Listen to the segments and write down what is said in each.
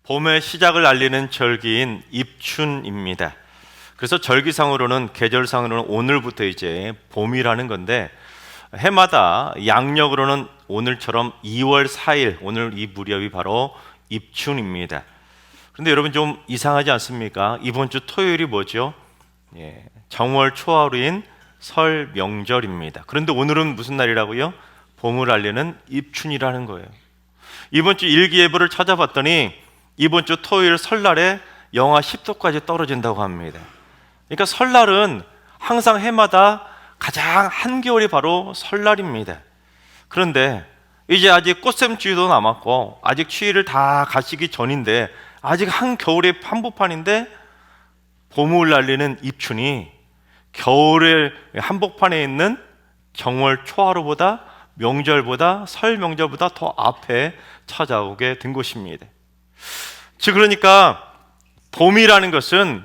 봄의 시작을 알리는 절기인 입춘입니다. 그래서 절기상으로는, 계절상으로는 오늘부터 이제 봄이라는 건데, 해마다 양력으로는 오늘처럼 2월 4일, 오늘 이 무렵이 바로 입춘입니다. 그런데 여러분 좀 이상하지 않습니까? 이번 주 토요일이 뭐죠? 정월 초하루인 설 명절입니다. 그런데 오늘은 무슨 날이라고요? 봄을 알리는 입춘이라는 거예요. 이번 주 일기예보를 찾아봤더니 이번 주 토요일 설날에 영하 10도까지 떨어진다고 합니다. 그러니까 설날은 항상 해마다 가장 한겨울이 바로 설날입니다. 그런데 이제 아직 꽃샘추위도 남았고 아직 추위를 다 가시기 전인데, 아직 한겨울의 한복판인데 봄을 알리는 입춘이 겨울의 한복판에 있는 정월 초하루보다, 명절보다, 설 명절보다 더 앞에 찾아오게 된 것입니다. 즉 그러니까 봄이라는 것은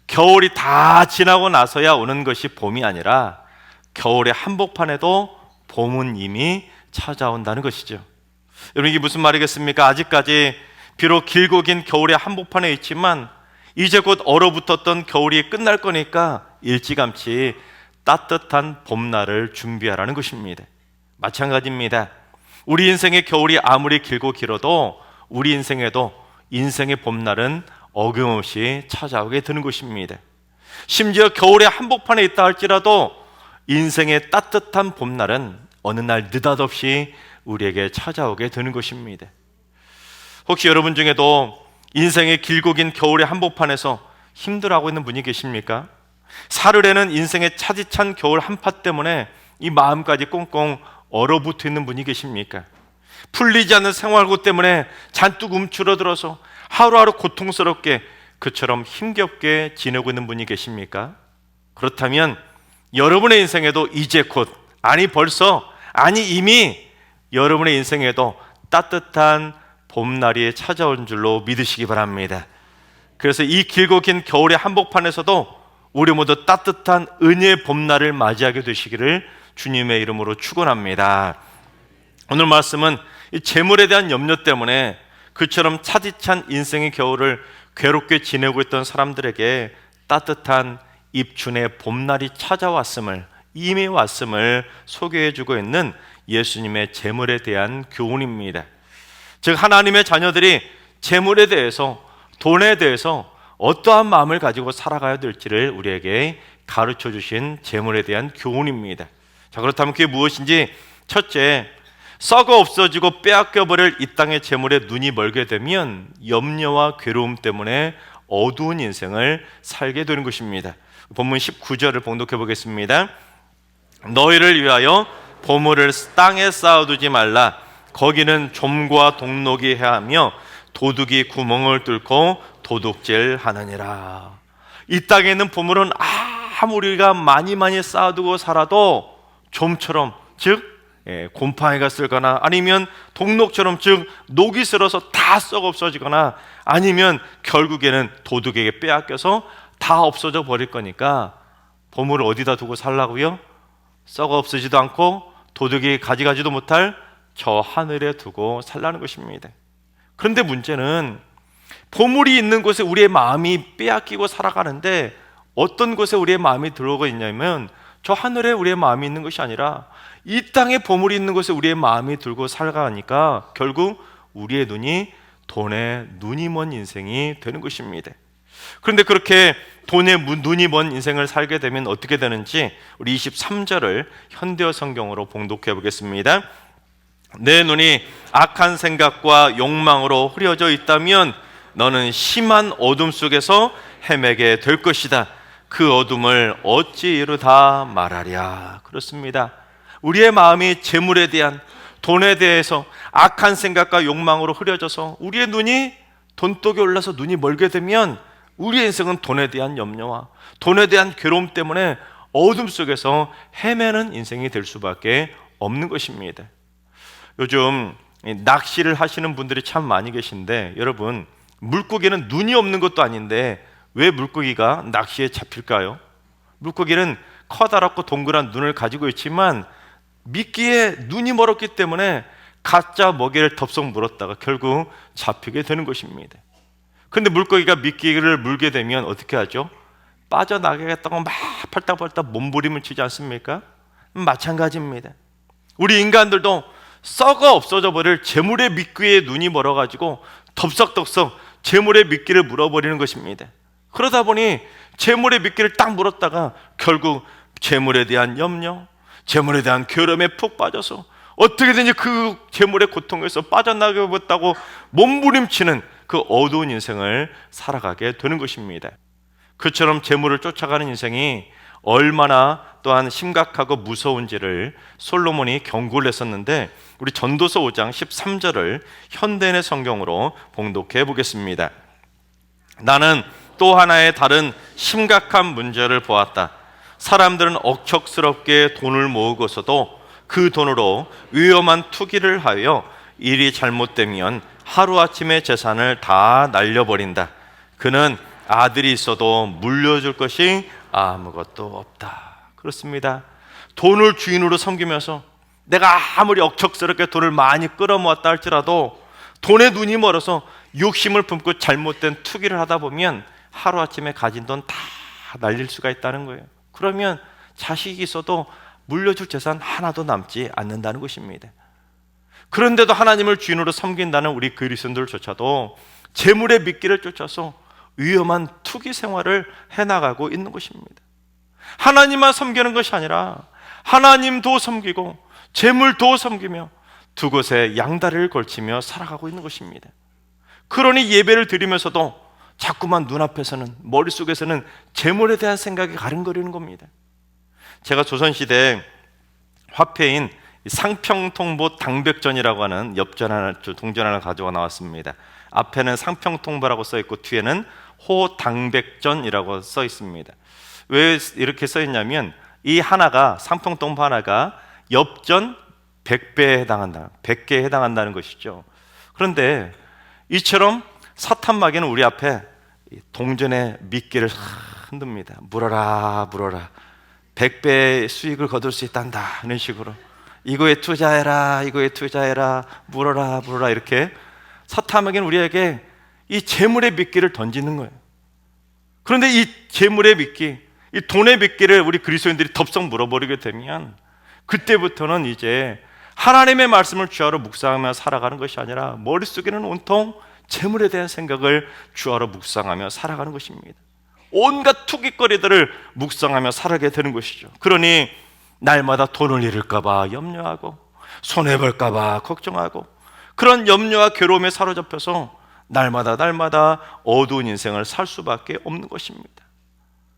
겨울이 다 지나고 나서야 오는 것이 봄이 아니라 겨울의 한복판에도 봄은 이미 찾아온다는 것이죠. 여러분, 이게 무슨 말이겠습니까? 아직까지 비록 길고 긴 겨울의 한복판에 있지만 이제 곧 얼어붙었던 겨울이 끝날 거니까 일찌감치 따뜻한 봄날을 준비하라는 것입니다. 마찬가지입니다. 우리 인생의 겨울이 아무리 길고 길어도 우리 인생에도 인생의 봄날은 어김없이 찾아오게 되는 것입니다. 심지어 겨울의 한복판에 있다 할지라도 인생의 따뜻한 봄날은 어느 날 느닷없이 우리에게 찾아오게 되는 것입니다. 혹시 여러분 중에도 인생의 길고 긴 겨울의 한복판에서 힘들어하고 있는 분이 계십니까? 사르래는 인생의 차디찬 겨울 한파 때문에 이 마음까지 꽁꽁 얼어붙어 있는 분이 계십니까? 풀리지 않는 생활고 때문에 잔뜩 움츠러들어서 하루하루 고통스럽게 그처럼 힘겹게 지내고 있는 분이 계십니까? 그렇다면 여러분의 인생에도 이제 곧, 아니 벌써, 아니 이미 여러분의 인생에도 따뜻한 봄날이 찾아온 줄로 믿으시기 바랍니다. 그래서 이 길고 긴 겨울의 한복판에서도 우리 모두 따뜻한 은혜의 봄날을 맞이하게 되시기를 주님의 이름으로 축원합니다. 오늘 말씀은 이 재물에 대한 염려 때문에 그처럼 차디찬 인생의 겨울을 괴롭게 지내고 있던 사람들에게 따뜻한 입춘의 봄날이 찾아왔음을, 이미 왔음을 소개해주고 있는 예수님의 재물에 대한 교훈입니다. 즉 하나님의 자녀들이 재물에 대해서, 돈에 대해서 어떠한 마음을 가지고 살아가야 될지를 우리에게 가르쳐 주신 재물에 대한 교훈입니다. 자, 그렇다면 그게 무엇인지, 첫째, 썩어 없어지고 빼앗겨버릴 이 땅의 재물에 눈이 멀게 되면 염려와 괴로움 때문에 어두운 인생을 살게 되는 것입니다. 본문 19절을 봉독해 보겠습니다. 너희를 위하여 보물을 땅에 쌓아두지 말라. 거기는 좀과 동록이 해하며 도둑이 구멍을 뚫고 도둑질하느니라. 이 땅에 있는 보물은 아무리 우리가 많이 쌓아두고 살아도 좀처럼, 즉 곰팡이가 쓸거나 아니면 동록처럼, 즉 녹이 슬어서 다 썩어 없어지거나 아니면 결국에는 도둑에게 빼앗겨서 다 없어져 버릴 거니까 보물을 어디다 두고 살라고요? 썩어 없어지도 않고 도둑이 가져가지도 못할 저 하늘에 두고 살라는 것입니다. 그런데 문제는 보물이 있는 곳에 우리의 마음이 빼앗기고 살아가는데, 어떤 곳에 우리의 마음이 들어오고 있냐면 저 하늘에 우리의 마음이 있는 것이 아니라 이 땅에 보물이 있는 곳에 우리의 마음이 들고 살아가니까 결국 우리의 눈이 돈에 눈이 먼 인생이 되는 것입니다. 그런데 그렇게 돈에 눈이 먼 인생을 살게 되면 어떻게 되는지 우리 23절을 현대어 성경으로 봉독해 보겠습니다. 내 눈이 악한 생각과 욕망으로 흐려져 있다면 너는 심한 어둠 속에서 헤매게 될 것이다. 그 어둠을 어찌 이루다 말하랴. 그렇습니다. 우리의 마음이 재물에 대한, 돈에 대해서 악한 생각과 욕망으로 흐려져서 우리의 눈이 돈독에 올라서 눈이 멀게 되면 우리의 인생은 돈에 대한 염려와 돈에 대한 괴로움 때문에 어둠 속에서 헤매는 인생이 될 수밖에 없는 것입니다. 요즘 낚시를 하시는 분들이 참 많이 계신데, 여러분, 물고기는 눈이 없는 것도 아닌데 왜 물고기가 낚시에 잡힐까요? 물고기는 커다랗고 동그란 눈을 가지고 있지만 미끼에 눈이 멀었기 때문에 가짜 먹이를 덥석 물었다가 결국 잡히게 되는 것입니다. 근데 물고기가 미끼를 물게 되면 어떻게 하죠? 빠져나가겠다고 막 팔딱팔딱 몸부림을 치지 않습니까? 마찬가지입니다. 우리 인간들도 썩어 없어져 버릴 재물의 미끼에 눈이 멀어가지고 덥석덥석 재물의 미끼를 물어버리는 것입니다. 그러다 보니 재물의 미끼를 딱 물었다가 결국 재물에 대한 염려, 재물에 대한 괴로움에 푹 빠져서 어떻게든지 그 재물의 고통에서 빠져나가겠다고 몸부림치는 그 어두운 인생을 살아가게 되는 것입니다. 그처럼 재물을 쫓아가는 인생이 얼마나 또한 심각하고 무서운지를 솔로몬이 경고를 했었는데, 우리 전도서 5장 13절을 현대인의 성경으로 봉독해 보겠습니다. 나는 또 하나의 다른 심각한 문제를 보았다. 사람들은 억척스럽게 돈을 모으고서도 그 돈으로 위험한 투기를 하여 일이 잘못되면 하루아침에 재산을 다 날려버린다. 그는 아들이 있어도 물려줄 것이 아무것도 없다. 그렇습니다. 돈을 주인으로 섬기면서 내가 아무리 억척스럽게 돈을 많이 끌어모았다 할지라도 돈에 눈이 멀어서 욕심을 품고 잘못된 투기를 하다 보면 하루아침에 가진 돈 다 날릴 수가 있다는 거예요. 그러면 자식이 있어도 물려줄 재산 하나도 남지 않는다는 것입니다. 그런데도 하나님을 주인으로 섬긴다는 우리 그리스도인들조차도 재물의 미끼를 쫓아서 위험한 투기 생활을 해나가고 있는 것입니다. 하나님만 섬기는 것이 아니라 하나님도 섬기고 재물도 섬기며 두 곳에 양다리를 걸치며 살아가고 있는 것입니다. 그러니 예배를 드리면서도 자꾸만 눈앞에서는, 머릿속에서는 재물에 대한 생각이 가른거리는 겁니다. 제가 조선시대 화폐인 상평통보 당백전이라고 하는 동전 하나 가져와 나왔습니다. 앞에는 상평통보라고 써 있고 뒤에는 호당백전이라고 써 있습니다. 왜 이렇게 써 있냐면 이 하나가, 상평통보 하나가 엽전 100배에 해당한다, 100개에 해당한다는 것이죠. 그런데 이처럼 사탄마귀는 우리 앞에 동전의 미끼를 흔듭니다. 물어라 물어라, 100배의 수익을 거둘 수 있단다, 이런 식으로 이거에 투자해라, 이거에 투자해라, 물어라 물어라, 이렇게 사탄마귀는 우리에게 이 재물의 미끼를 던지는 거예요. 그런데 이 재물의 미끼, 이 돈의 미끼를 우리 그리스도인들이 덥석 물어버리게 되면 그때부터는 이제 하나님의 말씀을 주하로 묵상하며 살아가는 것이 아니라 머릿속에는 온통 재물에 대한 생각을 주하로 묵상하며 살아가는 것입니다. 온갖 투기거리들을 묵상하며 살아가게 되는 것이죠. 그러니 날마다 돈을 잃을까 봐 염려하고 손해볼까 봐 걱정하고 그런 염려와 괴로움에 사로잡혀서 날마다 어두운 인생을 살 수밖에 없는 것입니다.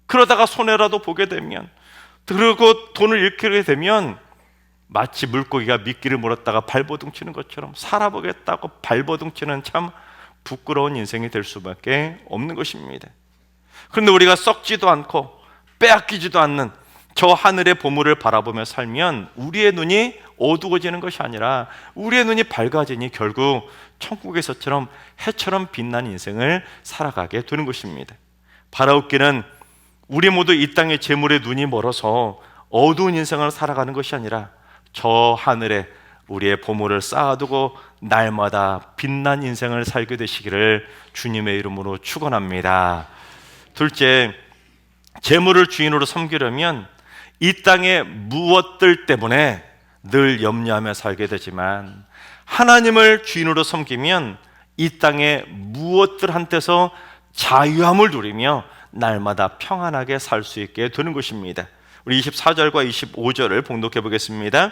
그러다가 손해라도 보게 되면, 그리고 돈을 잃게 되면 마치 물고기가 미끼를 물었다가 발버둥 치는 것처럼 살아보겠다고 발버둥 치는 참 부끄러운 인생이 될 수밖에 없는 것입니다. 그런데 우리가 썩지도 않고 빼앗기지도 않는 저 하늘의 보물을 바라보며 살면 우리의 눈이 어두워지는 것이 아니라 우리의 눈이 밝아지니 결국 천국에서처럼 해처럼 빛난 인생을 살아가게 되는 것입니다. 바라옵기는 우리 모두 이 땅의 재물에 눈이 멀어서 어두운 인생을 살아가는 것이 아니라 저 하늘에 우리의 보물을 쌓아두고 날마다 빛난 인생을 살게 되시기를 주님의 이름으로 축원합니다. 둘째, 재물을 주인으로 섬기려면 이 땅의 무엇들 때문에 늘 염려하며 살게 되지만 하나님을 주인으로 섬기면 이 땅의 무엇들한테서 자유함을 누리며 날마다 평안하게 살 수 있게 되는 것입니다. 우리 24절과 25절을 봉독해 보겠습니다.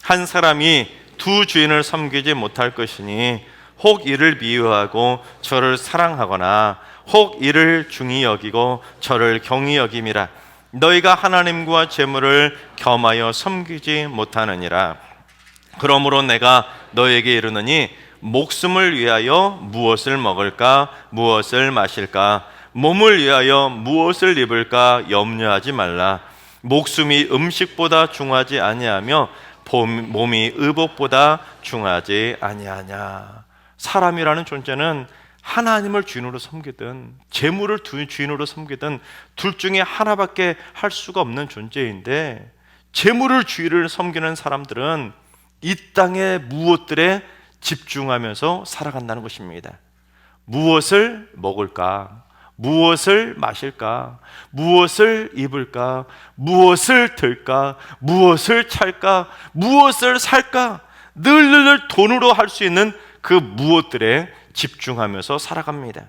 한 사람이 두 주인을 섬기지 못할 것이니 혹 이를 미워하고 저를 사랑하거나 혹 이를 중히 여기고 저를 경히 여김이라. 너희가 하나님과 재물을 겸하여 섬기지 못하느니라. 그러므로 내가 너에게 이르노니 목숨을 위하여 무엇을 먹을까, 무엇을 마실까, 몸을 위하여 무엇을 입을까 염려하지 말라. 목숨이 음식보다 중하지 아니하며 몸이 의복보다 중하지 아니하냐. 사람이라는 존재는 하나님을 주인으로 섬기든 재물을 주인으로 섬기든 둘 중에 하나밖에 할 수가 없는 존재인데, 재물을 주인을 섬기는 사람들은 이 땅의 무엇들에 집중하면서 살아간다는 것입니다. 무엇을 먹을까? 무엇을 마실까? 무엇을 입을까? 무엇을 들까? 무엇을 찰까? 무엇을 살까? 늘 돈으로 할 수 있는 그 무엇들에 집중하면서 살아갑니다.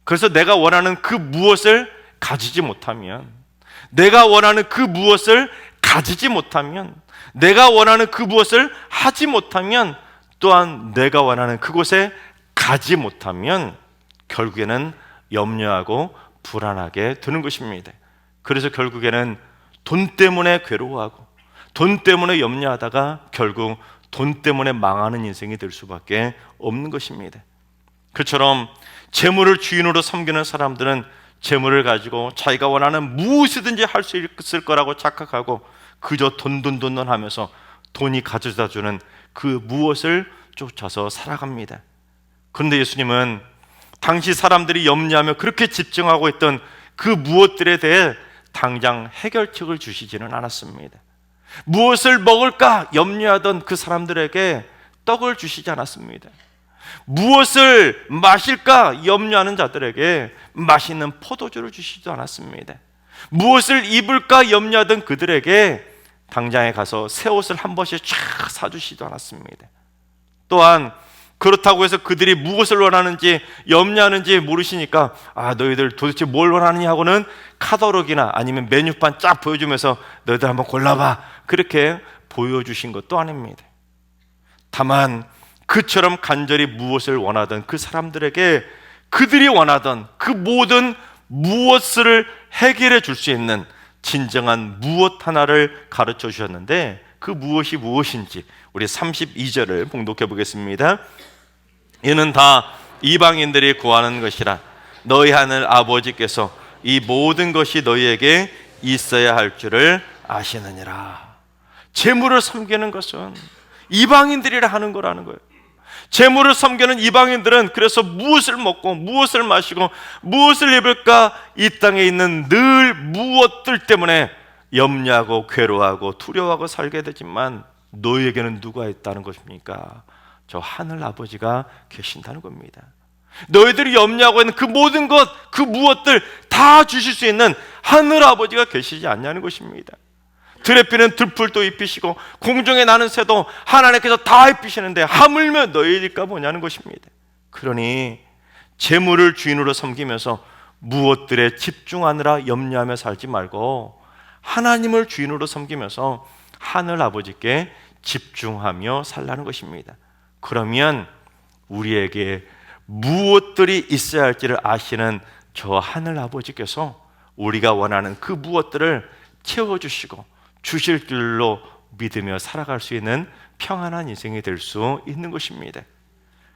그래서 내가 원하는 그 무엇을 가지지 못하면, 내가 원하는 그 무엇을 가지지 못하면, 내가 원하는 그 무엇을 하지 못하면, 또한 내가 원하는 그곳에 가지 못하면 결국에는 염려하고 불안하게 되는 것입니다. 그래서 결국에는 돈 때문에 괴로워하고 돈 때문에 염려하다가 결국 돈 때문에 망하는 인생이 될 수밖에 없는 것입니다. 그처럼 재물을 주인으로 섬기는 사람들은 재물을 가지고 자기가 원하는 무엇이든지 할 수 있을 거라고 착각하고 그저 돈 하면서 돈이 가져다 주는 그 무엇을 쫓아서 살아갑니다. 그런데 예수님은 당시 사람들이 염려하며 그렇게 집중하고 있던 그 무엇들에 대해 당장 해결책을 주시지는 않았습니다. 무엇을 먹을까 염려하던 그 사람들에게 떡을 주시지 않았습니다. 무엇을 마실까 염려하는 자들에게 맛있는 포도주를 주시지도 않았습니다. 무엇을 입을까 염려하던 그들에게 당장에 가서 새 옷을 한 번씩 쫙 사주시지도 않았습니다. 또한 그렇다고 해서 그들이 무엇을 원하는지 염려하는지 모르시니까 너희들 도대체 뭘 원하느냐 하고는 카talog이나 아니면 메뉴판 쫙 보여주면서 너희들 한번 골라봐 그렇게 보여주신 것도 아닙니다. 다만 그처럼 간절히 무엇을 원하던 그 사람들에게 그들이 원하던 그 모든 무엇을 해결해 줄 수 있는 진정한 무엇 하나를 가르쳐 주셨는데 그 무엇이 무엇인지 우리 32절을 봉독해 보겠습니다. 이는 다 이방인들이 구하는 것이라 너희 하늘 아버지께서 이 모든 것이 너희에게 있어야 할 줄을 아시느니라. 재물을 섬기는 것은 이방인들이라 하는 거라는 거예요. 재물을 섬기는 이방인들은 그래서 무엇을 먹고 무엇을 마시고 무엇을 입을까 이 땅에 있는 늘 무엇들 때문에 염려하고 괴로워하고 두려워하고 살게 되지만 너희에게는 누가 있다는 것입니까? 저 하늘 아버지가 계신다는 겁니다. 너희들이 염려하고 있는 그 모든 것, 그 무엇들 다 주실 수 있는 하늘 아버지가 계시지 않냐는 것입니다. 들에 피는 들풀도 입히시고 공중에 나는 새도 하나님께서 다 입히시는데 하물며 너희일까 뭐냐는 것입니다. 그러니 재물을 주인으로 섬기면서 무엇들에 집중하느라 염려하며 살지 말고 하나님을 주인으로 섬기면서 하늘 아버지께 집중하며 살라는 것입니다. 그러면 우리에게 무엇들이 있어야 할지를 아시는 저 하늘 아버지께서 우리가 원하는 그 무엇들을 채워주시고 주실 줄로 믿으며 살아갈 수 있는 평안한 인생이 될 수 있는 것입니다.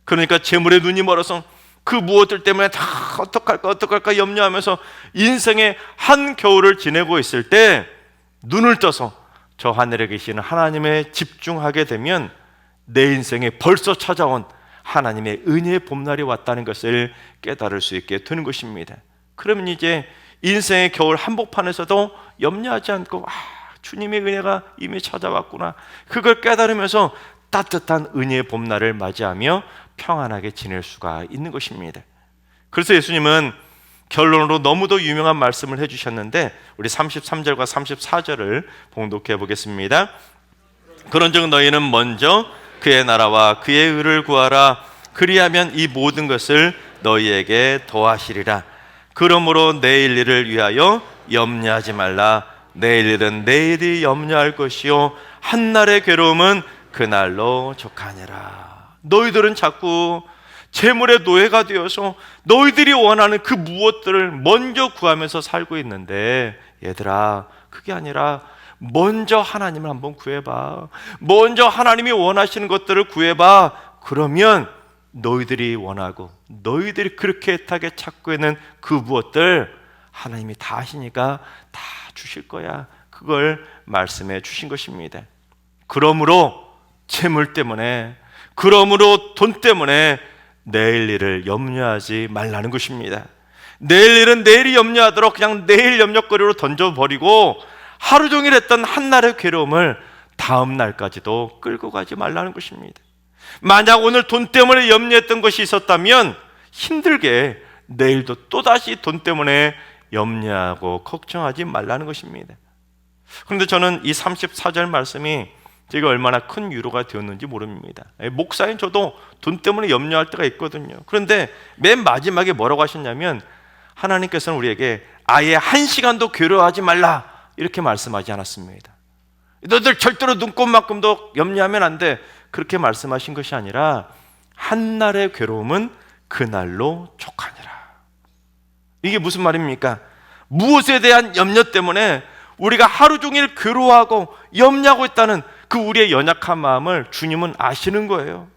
그러니까 재물에 눈이 멀어서 그 무엇들 때문에 다 어떡할까 염려하면서 인생의 한겨울을 지내고 있을 때 눈을 떠서 저 하늘에 계시는 하나님에 집중하게 되면 내 인생에 벌써 찾아온 하나님의 은혜의 봄날이 왔다는 것을 깨달을 수 있게 되는 것입니다. 그러면 이제 인생의 겨울 한복판에서도 염려하지 않고 주님의 은혜가 이미 찾아왔구나 그걸 깨달으면서 따뜻한 은혜의 봄날을 맞이하며 평안하게 지낼 수가 있는 것입니다. 그래서 예수님은 결론으로 너무도 유명한 말씀을 해주셨는데 우리 33절과 34절을 봉독해 보겠습니다. 그런즉 너희는 먼저 그의 나라와 그의 의를 구하라. 그리하면 이 모든 것을 너희에게 더하시리라. 그러므로 내일 일을 위하여 염려하지 말라. 내일 일은 내일이 염려할 것이요 한날의 괴로움은 그날로 족하니라. 너희들은 자꾸 재물의 노예가 되어서 너희들이 원하는 그 무엇들을 먼저 구하면서 살고 있는데 얘들아 그게 아니라 먼저 하나님을 한번 구해봐. 먼저 하나님이 원하시는 것들을 구해봐. 그러면 너희들이 원하고 너희들이 그렇게 애타게 찾고 있는 그 무엇들 하나님이 다 하시니까 다 주실 거야. 그걸 말씀해 주신 것입니다. 그러므로 재물 때문에 그러므로 돈 때문에 내일 일을 염려하지 말라는 것입니다. 내일 일은 내일이 염려하도록 그냥 내일 염려거리로 던져버리고 하루 종일 했던 한날의 괴로움을 다음 날까지도 끌고 가지 말라는 것입니다. 만약 오늘 돈 때문에 염려했던 것이 있었다면 힘들게 내일도 또다시 돈 때문에 염려하고 걱정하지 말라는 것입니다. 그런데 저는 이 34절 말씀이 제가 얼마나 큰 위로가 되었는지 모릅니다. 목사인 저도 돈 때문에 염려할 때가 있거든요. 그런데 맨 마지막에 뭐라고 하셨냐면, 하나님께서는 우리에게 아예 한 시간도 괴로워하지 말라 이렇게 말씀하지 않았습니다. 너희들 절대로 눈곱만큼도 염려하면 안 돼, 그렇게 말씀하신 것이 아니라 한날의 괴로움은 그날로 족하니라. 이게 무슨 말입니까? 무엇에 대한 염려 때문에 우리가 하루 종일 괴로워하고 염려하고 있다는 그 우리의 연약한 마음을 주님은 아시는 거예요.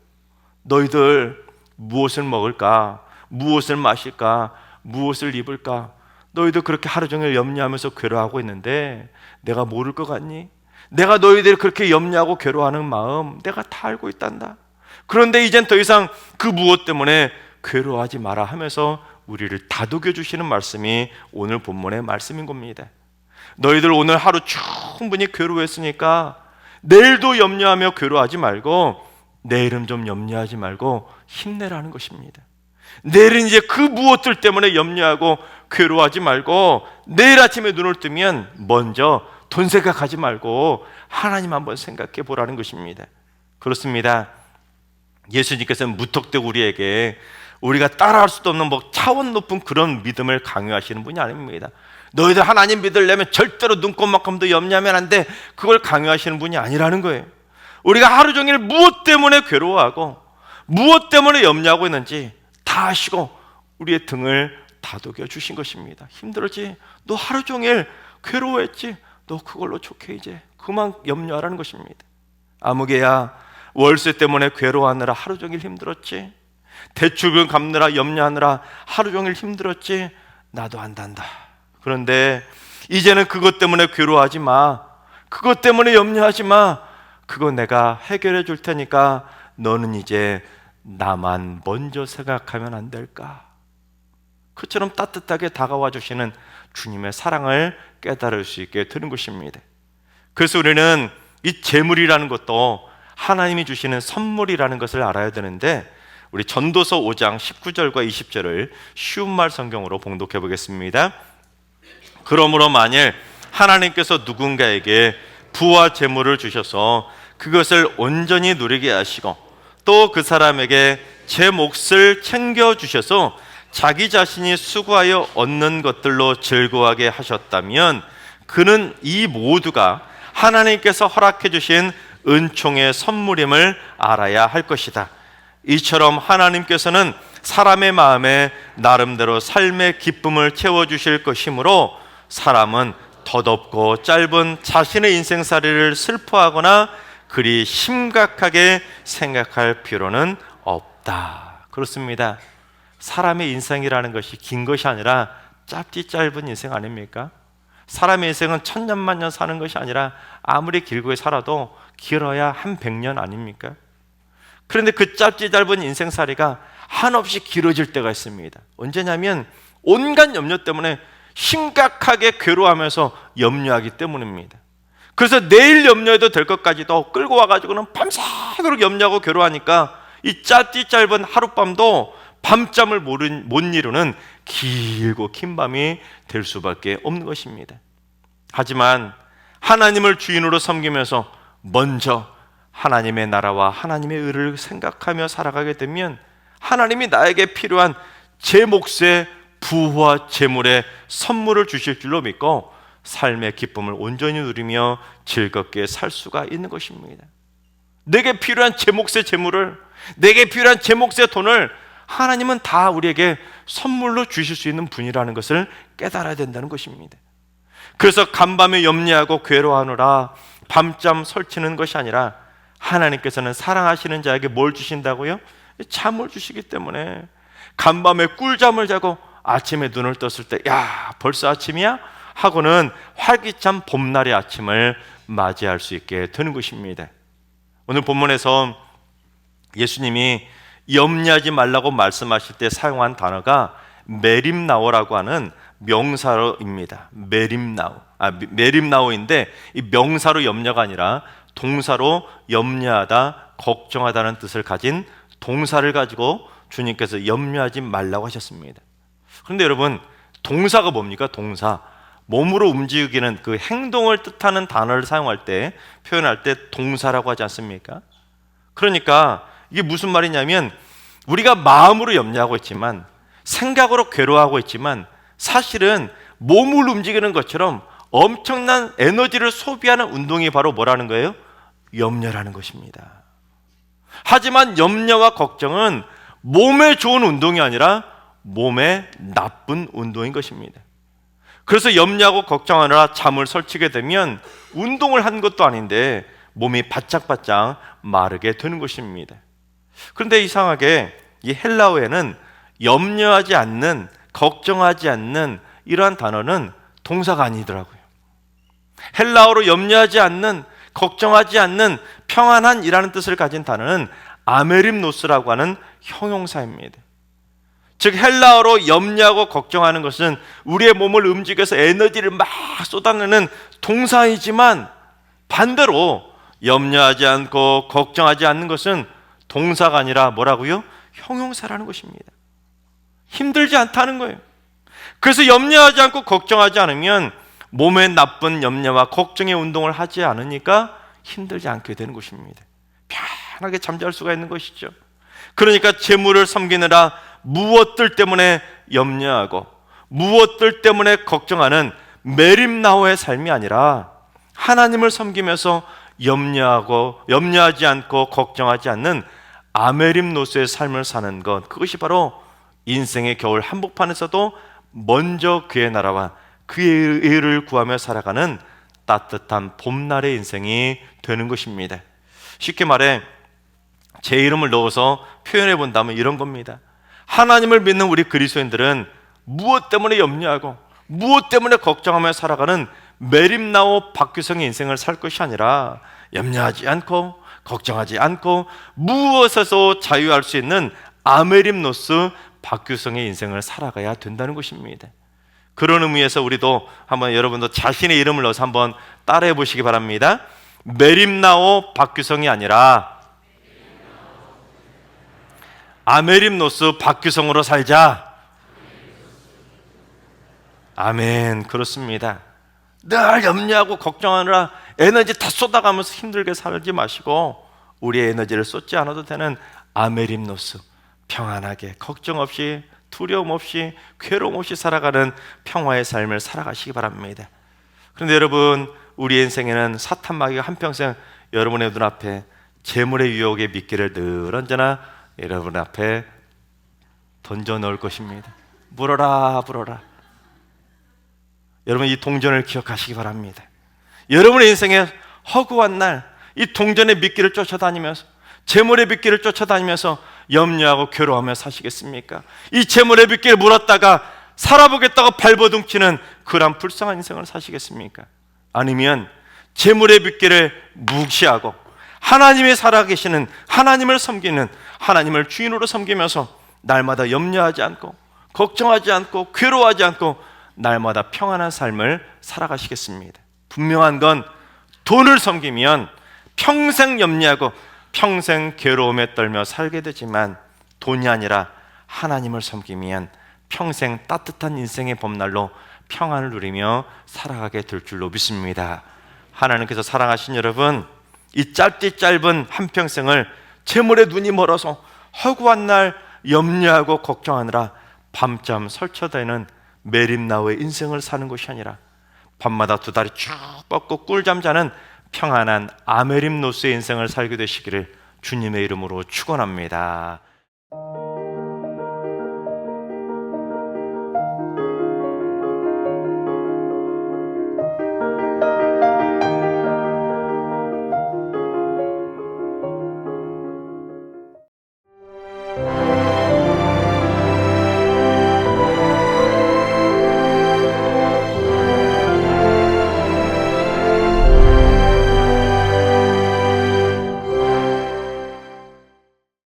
너희들 무엇을 먹을까? 무엇을 마실까? 무엇을 입을까? 너희들 그렇게 하루 종일 염려하면서 괴로워하고 있는데 내가 모를 것 같니? 내가 너희들 그렇게 염려하고 괴로워하는 마음 내가 다 알고 있단다. 그런데 이젠 더 이상 그 무엇 때문에 괴로워하지 마라 하면서 우리를 다독여 주시는 말씀이 오늘 본문의 말씀인 겁니다. 너희들 오늘 하루 충분히 괴로워했으니까 내일도 염려하며 괴로워하지 말고 내일은 좀 염려하지 말고 힘내라는 것입니다. 내일은 이제 그 무엇들 때문에 염려하고 괴로워하지 말고 내일 아침에 눈을 뜨면 먼저 돈 생각하지 말고 하나님 한번 생각해 보라는 것입니다. 그렇습니다. 예수님께서는 무턱대고 우리에게 우리가 따라할 수도 없는 차원 높은 그런 믿음을 강요하시는 분이 아닙니다. 너희들 하나님 믿으려면 절대로 눈곱만큼도 염려하면 안 돼, 그걸 강요하시는 분이 아니라는 거예요. 우리가 하루 종일 무엇 때문에 괴로워하고 무엇 때문에 염려하고 있는지 다 아시고 우리의 등을 다독여 주신 것입니다. 힘들었지? 너 하루 종일 괴로워했지? 너 그걸로 좋게 이제 그만 염려하라는 것입니다. 아무개야, 월세 때문에 괴로워하느라 하루 종일 힘들었지? 대출금 갚느라 염려하느라 하루 종일 힘들었지? 나도 안단다. 그런데 이제는 그것 때문에 괴로워하지 마. 그것 때문에 염려하지 마. 그거 내가 해결해 줄 테니까 너는 이제 나만 먼저 생각하면 안 될까? 그처럼 따뜻하게 다가와 주시는 주님의 사랑을 깨달을 수 있게 되는 것입니다. 그래서 우리는 이 재물이라는 것도 하나님이 주시는 선물이라는 것을 알아야 되는데, 우리 전도서 5장 19절과 20절을 쉬운 말 성경으로 봉독해 보겠습니다. 그러므로 만일 하나님께서 누군가에게 부와 재물을 주셔서 그것을 온전히 누리게 하시고 또 그 사람에게 제 몫을 챙겨주셔서 자기 자신이 수고하여 얻는 것들로 즐거워하게 하셨다면 그는 이 모두가 하나님께서 허락해 주신 은총의 선물임을 알아야 할 것이다. 이처럼 하나님께서는 사람의 마음에 나름대로 삶의 기쁨을 채워주실 것이므로 사람은 덧없고 짧은 자신의 인생살이를 슬퍼하거나 그리 심각하게 생각할 필요는 없다. 그렇습니다. 사람의 인생이라는 것이 긴 것이 아니라 짧디 짧은 인생 아닙니까? 사람의 인생은 천년만년 사는 것이 아니라 아무리 길게 살아도 길어야 한 100년 아닙니까? 그런데 그 짧디 짧은 인생살이가 한없이 길어질 때가 있습니다. 언제냐면 온갖 염려 때문에 심각하게 괴로워하면서 염려하기 때문입니다. 그래서 내일 염려해도 될 것까지도 끌고 와가지고는 밤새도록 염려하고 괴로워하니까 이 짧디 짧은 하룻밤도 밤잠을 못 이루는 길고 긴 밤이 될 수밖에 없는 것입니다. 하지만 하나님을 주인으로 섬기면서 먼저 하나님의 나라와 하나님의 의를 생각하며 살아가게 되면 하나님이 나에게 필요한 제 몫의 부와 재물의 선물을 주실 줄로 믿고 삶의 기쁨을 온전히 누리며 즐겁게 살 수가 있는 것입니다. 내게 필요한 제 몫의 재물을, 내게 필요한 제 몫의 돈을 하나님은 다 우리에게 선물로 주실 수 있는 분이라는 것을 깨달아야 된다는 것입니다. 그래서 간밤에 염려하고 괴로워하느라 밤잠 설치는 것이 아니라 하나님께서는 사랑하시는 자에게 뭘 주신다고요? 잠을 주시기 때문에 간밤에 꿀잠을 자고 아침에 눈을 떴을 때 야, 벌써 아침이야? 하고는 활기찬 봄날의 아침을 맞이할 수 있게 되는 것입니다. 오늘 본문에서 예수님이 염려하지 말라고 말씀하실 때 사용한 단어가 메림나오라고 하는 명사로입니다. 메림나오인데 이 명사로 염려가 아니라 동사로 염려하다, 걱정하다는 뜻을 가진 동사를 가지고 주님께서 염려하지 말라고 하셨습니다. 그런데 여러분, 동사가 뭡니까? 동사. 몸으로 움직이는 그 행동을 뜻하는 단어를 사용할 때, 표현할 때 동사라고 하지 않습니까? 그러니까 이게 무슨 말이냐면, 우리가 마음으로 염려하고 있지만, 생각으로 괴로워하고 있지만, 사실은 몸을 움직이는 것처럼 엄청난 에너지를 소비하는 운동이 바로 뭐라는 거예요? 염려라는 것입니다. 하지만 염려와 걱정은 몸에 좋은 운동이 아니라 몸에 나쁜 운동인 것입니다. 그래서 염려하고 걱정하느라 잠을 설치게 되면 운동을 한 것도 아닌데 몸이 바짝바짝 마르게 되는 것입니다. 그런데 이상하게 이 헬라어에는 염려하지 않는, 걱정하지 않는 이러한 단어는 동사가 아니더라고요. 헬라어로 염려하지 않는, 걱정하지 않는, 평안한이라는 뜻을 가진 단어는 아메림노스라고 하는 형용사입니다. 즉 헬라어로 염려하고 걱정하는 것은 우리의 몸을 움직여서 에너지를 막 쏟아내는 동사이지만, 반대로 염려하지 않고 걱정하지 않는 것은 동사가 아니라 뭐라고요? 형용사라는 것입니다. 힘들지 않다는 거예요. 그래서 염려하지 않고 걱정하지 않으면 몸에 나쁜 염려와 걱정의 운동을 하지 않으니까 힘들지 않게 되는 것입니다. 편하게 잠잘 수가 있는 것이죠. 그러니까 재물을 섬기느라 무엇들 때문에 염려하고 무엇들 때문에 걱정하는 메림나오의 삶이 아니라 하나님을 섬기면서 염려하지 않고 걱정하지 않는 아메림노스의 삶을 사는 것, 그것이 바로 인생의 겨울 한복판에서도 먼저 그의 나라와 그의 의를 구하며 살아가는 따뜻한 봄날의 인생이 되는 것입니다. 쉽게 말해 제 이름을 넣어서 표현해 본다면 이런 겁니다. 하나님을 믿는 우리 그리스도인들은 무엇 때문에 염려하고 무엇 때문에 걱정하며 살아가는 메림나오 박규성의 인생을 살 것이 아니라 염려하지 않고 걱정하지 않고 무엇에서 자유할 수 있는 아메림노스 박규성의 인생을 살아가야 된다는 것입니다. 그런 의미에서 우리도 한번 여러분도 자신의 이름을 넣어서 한번 따라해 보시기 바랍니다. 메림나오 박규성이 아니라 아메림노스 박규성으로 살자. 아멘. 그렇습니다. 늘 염려하고 걱정하느라 에너지 다 쏟아가면서 힘들게 살지 마시고 우리의 에너지를 쏟지 않아도 되는 아메림노스, 평안하게 걱정 없이 두려움 없이 괴로움 없이 살아가는 평화의 삶을 살아가시기 바랍니다. 그런데 여러분, 우리 인생에는 사탄 마귀가 한평생 여러분의 눈앞에 재물의 유혹에 미끼를 늘 언제나 여러분 앞에 던져 넣을 것입니다. 물어라 물어라. 여러분, 이 동전을 기억하시기 바랍니다. 여러분의 인생에 허구한 날 이 동전의 미끼를 쫓아다니면서 재물의 미끼를 쫓아다니면서 염려하고 괴로워하며 사시겠습니까? 이 재물의 미끼를 물었다가 살아보겠다고 발버둥치는 그런 불쌍한 인생을 사시겠습니까? 아니면 재물의 미끼를 무시하고 하나님이 살아계시는 하나님을 섬기는, 하나님을 주인으로 섬기면서 날마다 염려하지 않고 걱정하지 않고 괴로워하지 않고 날마다 평안한 삶을 살아가시겠습니다. 분명한 건 돈을 섬기면 평생 염려하고 평생 괴로움에 떨며 살게 되지만, 돈이 아니라 하나님을 섬기면 평생 따뜻한 인생의 봄날로 평안을 누리며 살아가게 될 줄로 믿습니다. 하나님께서 사랑하신 여러분, 이 짧은 한평생을 재물에 눈이 멀어서 허구한 날 염려하고 걱정하느라 밤잠 설쳐대는 메림나오의 인생을 사는 것이 아니라 밤마다 두 다리 쭉 뻗고 꿀잠 자는 평안한 아메림노스의 인생을 살게 되시기를 주님의 이름으로 축원합니다.